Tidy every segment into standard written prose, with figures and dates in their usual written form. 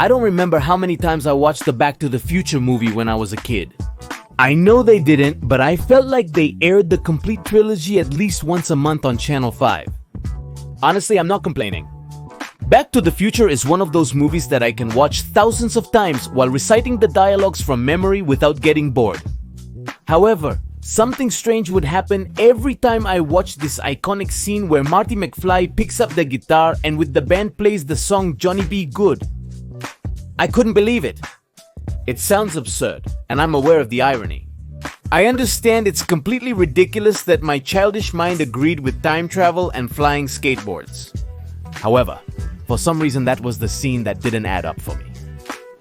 I don't remember how many times I watched the Back to the Future movie when I was a kid. I know they didn't, but I felt like they aired the complete trilogy at least once a month on Channel 5. Honestly, I'm not complaining. Back to the Future is one of those movies that I can watch thousands of times while reciting the dialogues from memory without getting bored. However, something strange would happen every time I watched this iconic scene where Marty McFly picks up the guitar and with the band plays the song Johnny B. Goode. I couldn't believe it. It sounds absurd, and I'm aware of the irony. I understand it's completely ridiculous that my childish mind agreed with time travel and flying skateboards. However, for some reason that was the scene that didn't add up for me.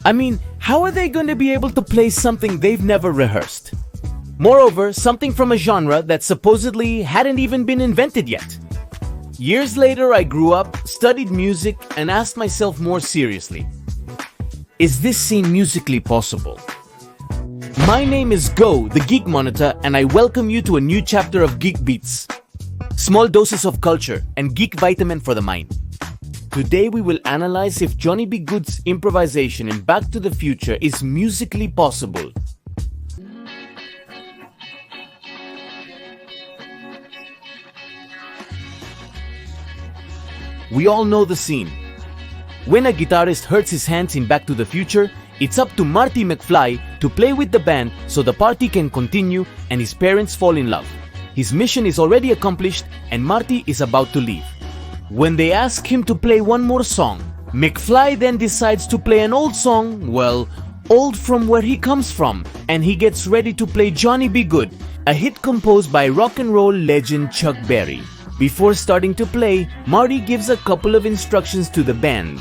I mean, how are they going to be able to play something they've never rehearsed? Moreover, something from a genre that supposedly hadn't even been invented yet. Years later, I grew up, studied music, and asked myself more seriously, is this scene musically possible? My name is Goode, the Geek Monitor, and I welcome you to a new chapter of Geek Beats. Small doses of culture and geek vitamin for the mind. Today we will analyze if Johnny B. Goode's improvisation in Back to the Future is musically possible. We all know the scene. When a guitarist hurts his hands in Back to the Future, it's up to Marty McFly to play with the band so the party can continue and his parents fall in love. His mission is already accomplished and Marty is about to leave. When they ask him to play one more song, McFly then decides to play an old song, well, old from where he comes from, and he gets ready to play Johnny B. Goode, a hit composed by rock and roll legend Chuck Berry. Before starting to play, Marty gives a couple of instructions to the band.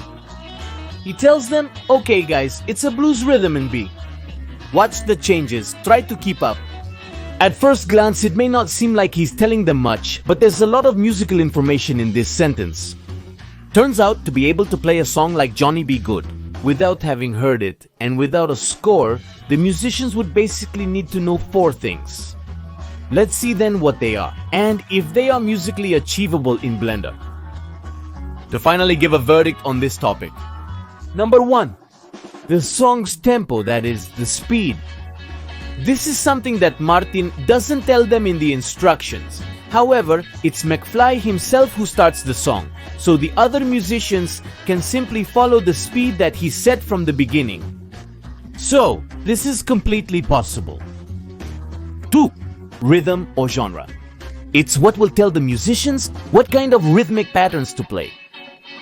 He tells them, okay guys, it's a blues rhythm in B. Watch the changes, try to keep up. At first glance, it may not seem like he's telling them much, but there's a lot of musical information in this sentence. Turns out to be able to play a song like Johnny B. Goode, without having heard it, and without a score, the musicians would basically need to know 4 things. Let's see then what they are, and if they are musically achievable in Blender. To finally give a verdict on this topic. Number 1. The song's tempo, that is, the speed. This is something that Martin doesn't tell them in the instructions. However, it's McFly himself who starts the song, so the other musicians can simply follow the speed that he set from the beginning. So, this is completely possible. 2. Rhythm or genre. It's what will tell the musicians what kind of rhythmic patterns to play.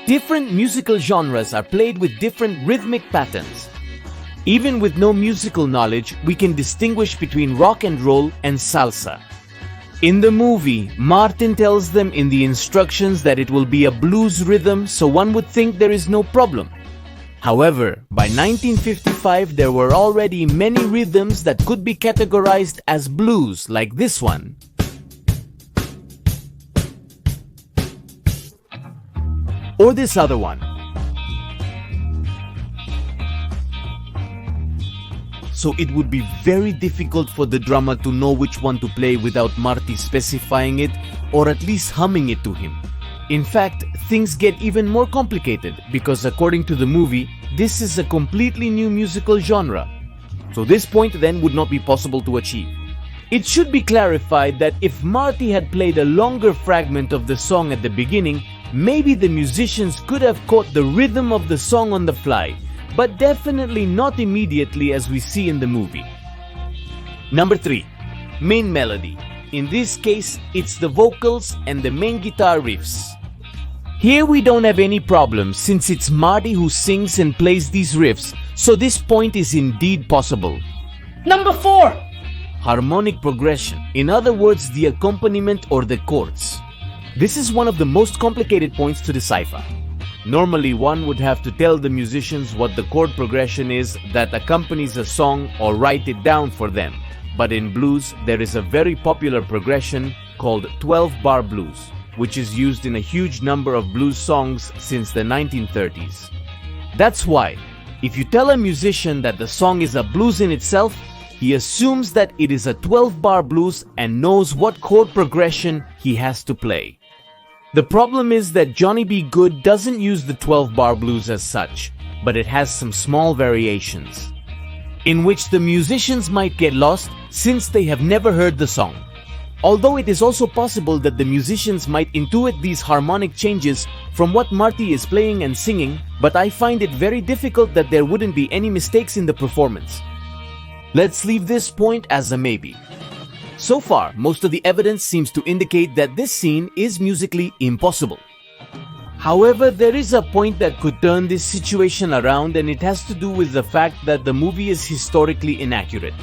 Different musical genres are played with different rhythmic patterns. Even with no musical knowledge, we can distinguish between rock and roll and salsa. In the movie, Martin tells them in the instructions that it will be a blues rhythm, so one would think there is no problem. However, by 1955 there were already many rhythms that could be categorized as blues, like this one. Or this other one. So it would be very difficult for the drummer to know which one to play without Marty specifying it or at least humming it to him. In fact, things get even more complicated because according to the movie, this is a completely new musical genre. So this point then would not be possible to achieve. It should be clarified that if Marty had played a longer fragment of the song at the beginning, maybe the musicians could have caught the rhythm of the song on the fly, but definitely not immediately as we see in the movie. Number 3. Main melody. In this case, it's the vocals and the main guitar riffs. Here we don't have any problem since it's Marty who sings and plays these riffs, so this point is indeed possible. Number 4. Harmonic progression. In other words, the accompaniment or the chords. This is one of the most complicated points to decipher. Normally, one would have to tell the musicians what the chord progression is that accompanies a song or write it down for them. But in blues, there is a very popular progression called 12-bar blues, which is used in a huge number of blues songs since the 1930s. That's why, if you tell a musician that the song is a blues in itself, he assumes that it is a 12-bar blues and knows what chord progression he has to play. The problem is that Johnny B. Goode doesn't use the 12-bar blues as such. but it has some small variations, in which the musicians might get lost since they have never heard the song. Although it is also possible that the musicians might intuit these harmonic changes from what Marty is playing and singing, but I find it very difficult that there wouldn't be any mistakes in the performance. Let's leave this point as a maybe. So far, most of the evidence seems to indicate that this scene is musically impossible. However, there is a point that could turn this situation around, and it has to do with the fact that the movie is historically inaccurate.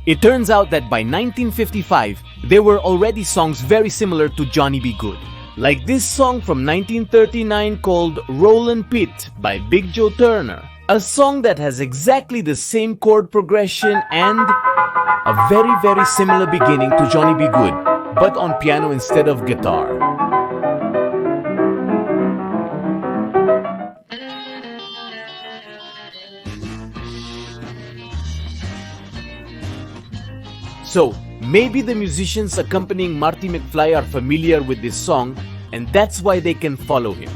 It turns out that by 1955, there were already songs very similar to Johnny B. Goode. Like this song from 1939 called Rollin' Pit by Big Joe Turner. A song that has exactly the same chord progression and a very similar beginning to Johnny B. Goode, but on piano instead of guitar. So, maybe the musicians accompanying Marty McFly are familiar with this song, and that's why they can follow him.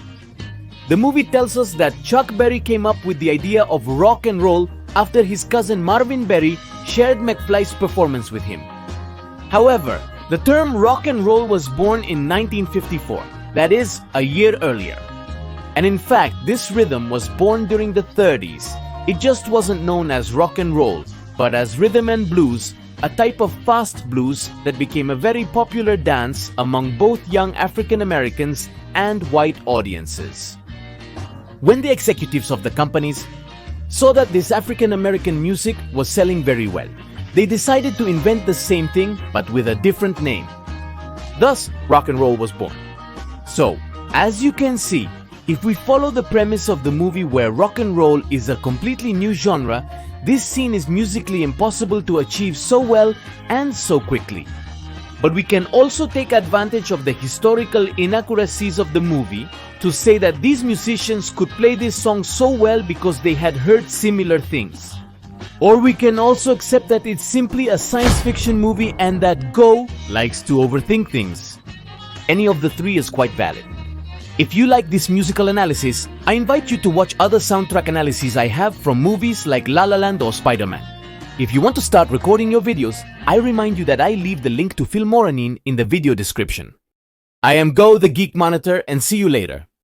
The movie tells us that Chuck Berry came up with the idea of rock and roll after his cousin Marvin Berry shared McFly's performance with him. However, the term rock and roll was born in 1954, that is, a year earlier. And in fact, this rhythm was born during the 30s. It just wasn't known as rock and roll, but as rhythm and blues, a type of fast blues that became a very popular dance among both young African Americans and white audiences. When the executives of the companies saw that this African American music was selling very well, they decided to invent the same thing but with a different name. Thus, rock and roll was born. So, as you can see, if we follow the premise of the movie where rock and roll is a completely new genre, this scene is musically impossible to achieve so well and so quickly. But we can also take advantage of the historical inaccuracies of the movie to say that these musicians could play this song so well because they had heard similar things. Or we can also accept that it's simply a science fiction movie and that Go likes to overthink things. Any of the three is quite valid. If you like this musical analysis, I invite you to watch other soundtrack analyses I have from movies like La La Land or Spider-Man. If you want to start recording your videos, I remind you that I leave the link to Filmoranin in the video description. I am Go the Geek Monitor, and see you later.